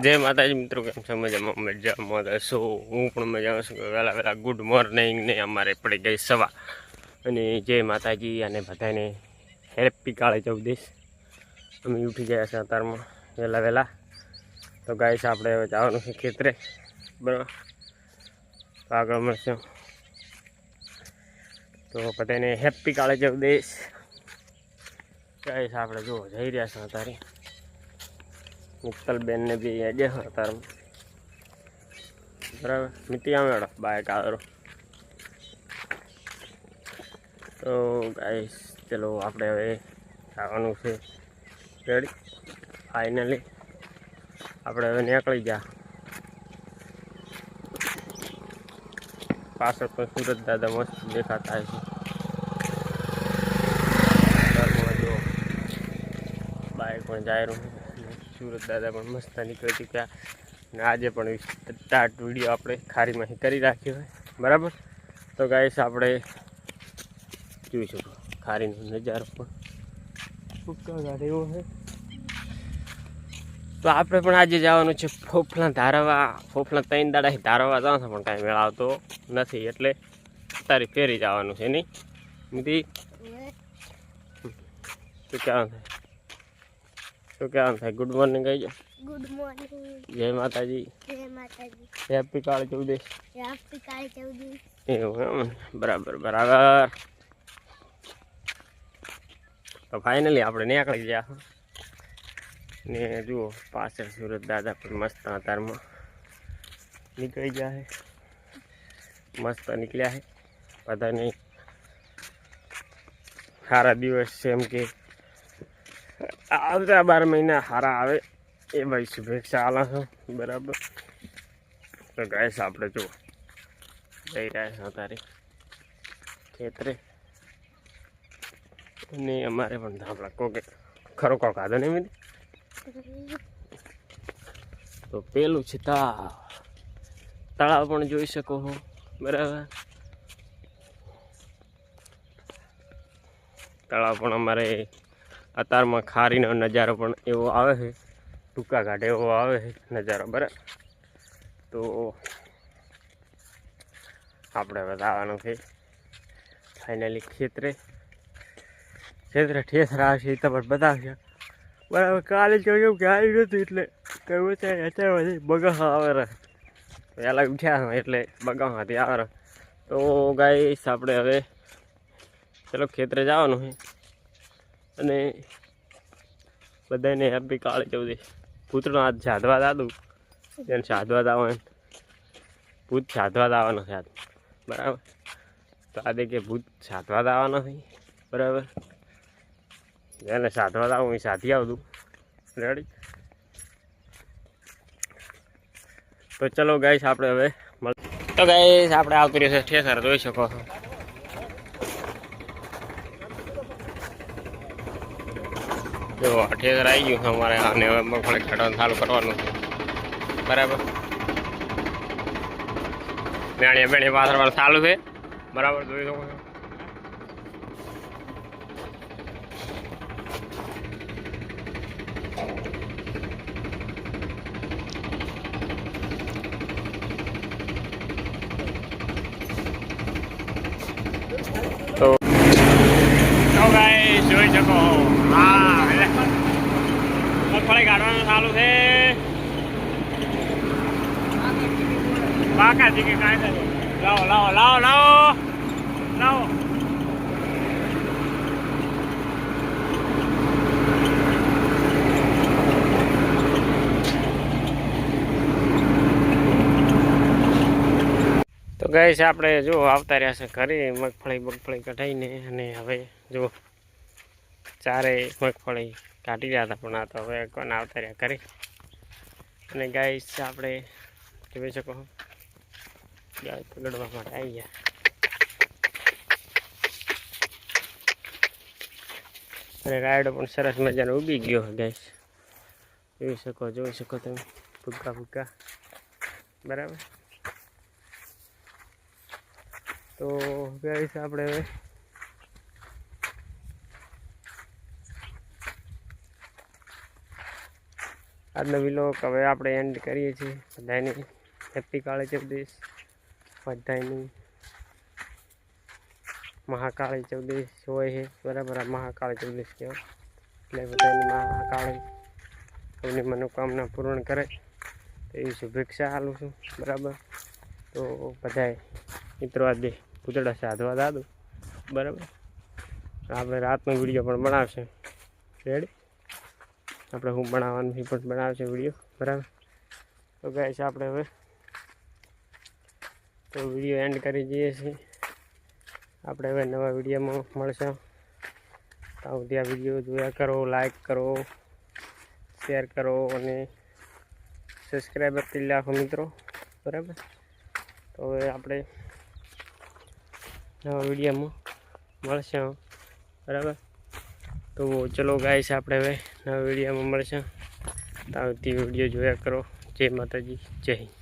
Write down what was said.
જય માતાજી મિત્રો, કેમ છો? મજામાં છો? હું પણ મજામાં છું. વહેલા ગુડ મોર્નિંગ ને અમારે પડી ગઈ સવા. અને જય માતાજી અને બધાને હેપી કાળી ચૌદશ. અમે ઉઠી ગયા છે અત્યારમાં વહેલા. તો ગાઈસ આપણે હવે જવાનું છે ખેતરે, બરાબર? તો આગળ મળશું. તો બધાને હેપી કાળી ચૌદશ. ગાઈસ આપણે જો જઈ રહ્યા છે અત્યારે. મિત્તલબેન ને બી આજે અત્યારે, બરાબર? મીટી આવે બાઇક આવેલો. તો ગાઈસ ચલો આપણે હવે જવાનું છે રેડી. ફાઇનલી આપણે હવે નીકળી ગયા. પાછળ પણ સુરત દાદા મસ્ત દેખાતા છે. જો બાઇક પણ જાય રહ્યું. સુરત દાદા પણ મસ્ત નીકળી ચૂક્યા. અને આજે પણ સ્ટાર્ટ વિડીયો આપણે ખારીમાંથી કરી રાખ્યો હોય, બરાબર? તો ગાઈસ આપણે જોઈ શકો ખારીનો નજારો પણ ઉપકા એવો છે. તો આપણે પણ આજે જવાનું છે ફોફલા ધારવા. ફોફલા 3 દાડાથી ધારવા જવાનું છે, પણ કાંઈ મેળ આવતો નથી, એટલે તારી ફેરી જવાનું છે. નહીં મિતિ શું કહેવાનું થાય? શું કહેવાનું થાય? ગુડ મોર્નિંગ કહી જાઓ. Good morning. જય માતાજી. જય માતાજી. હેપી કાળી ચૌદશ. હેપી કાળી ચૌદશ. એવું એમ, બરાબર બરાબર. તો ફાઇનલી આપણે નીકળી ગયા. ને જુઓ પાછળ સુરત દાદા પણ મસ્ત અતારમાં નીકળી ગયા છે. મસ્ત નીકળ્યા છે. બધાને સારા દિવસ છે, એમ કે આવતા 12 મહિના સારા આવે એ ભાઈ શુભેચ્છા આલા છો, બરાબર? તો ગાઈસ આપણે જુઓ જઈ રહ્યા છે અત્યારે ખેતરે. અને અમારે પણ ધાબળા કોકે ખરો કો કાઢો નહીં મિત્ર. તો પેલું છે તળાવ પણ જોઈ શકો છો, બરાબર? તળાવ પણ અમારે અત્યારમાં ખારીનો નજારો પણ એવો આવે છે, ટૂંકા ઘાટે એવો આવે છે નજારો, બરાબર? તો આપણે બતાવવાનું છે ફાઇનલી ખેતરે ઠેસરા છે એ તમને બતાવશે, બરાબર? કાલે જોયું કે આવી નતું એટલે કહ્યું છે અત્યારે બગા આવે રહે. વહેલા ઉઠ્યા એટલે બગામાંથી આવે. તો ગાઈસ આપણે હવે ચલો ખેતરે જવાનું છે. અને બધાને હેપી કાળી ચૌદશ. પૂતળો આજ સાધવા દાદું એને સાધવા દાવાનું, ભૂત સાધવા દાવાનો છે આજ, બરાબર? તો આજે કે ભૂત સાધવા દાવાનો છે, બરાબર? એને સાધવા દાવું એ સાધી આવતું, રેડી? તો ચલો ગાઈસ આપણે હવે તો ગાઈસ આપણે આવતી રહેશે ઠેસર, જોઈ શકો છો. જો ઠેસર આવી ગયું છે અમારે, અને હવે મગફળી કાઢવાનું ચાલુ કરવાનું છે, બરાબર? મેણીયા બેણી પાથરવાનું ચાલુ છે, બરાબર? જોઈ શકો છો. તો ગાઈસ જોઈ શકો, હા મગફળી કાઢવાનું ચાલુ છે. બાકાજી કે કાંઈ કરે, લાવો લાવો લાવો લાવો લાવો. તો ગાઈસ આપણે જો આવતા રહ્યા છે ઘરે, મગફળી કઢાઈને. અને હવે જો ચારે મગફળી કાઢી રહ્યા હતા, પણ આ તો હવે કોને આવતા રહ્યા ઘરે. અને ગાઈસ આપણે જોઈ શકો ગાય પકડવા માટે આવી ગયા. અને રાયડો પણ સરસ મજાનો ઉગી ગયો ગાઈસ, જોઈ શકો તમે ફૂગા ફૂગા, બરાબર? તો ગાઈસ આપણે હવે આજનો વિલોગ હવે આપણે એન્ડ કરીએ છીએ. બધાની હેપી કાળી ચૌદશ, બધાની મહાકાળી ચૌદશ હોય છે બરાબર. આ મહાકાળી ચૌદશ કહેવાય એટલે બધાની મહાકાળી સૌની મનોકામના પૂર્ણ કરે એવી શુભેચ્છા આલું છું બરાબર. તો બધાએ મિત્રો આજે પૂતળા સાધવા દાદું બરાબર. આપણે રાતનો વિડીયો પણ બનાવશે. રેડી? આપણે હું બનાવવાનું એ પણ બનાવશે વિડીયો બરાબર. તો ગાઈસ આપણે હવે તો વિડીયો એન્ડ કરી દઈએ છીએ. આપણે હવે નવા વિડીયોમાં મળશે. તો ત્યાં વિડીયો જોયા કરો, લાઈક કરો, શેર કરો અને સબસ્ક્રાઈબર કરી રાખો મિત્રો બરાબર. તો હવે આપણે નવા વિડીયોમાં મળશે બરાબર. તો ચલો ગાઈસ આપણે હવે નવા વિડીયોમાં મળશે. તો વિડીયો જોયા કરો. જય માતાજી, જય હિન્દ.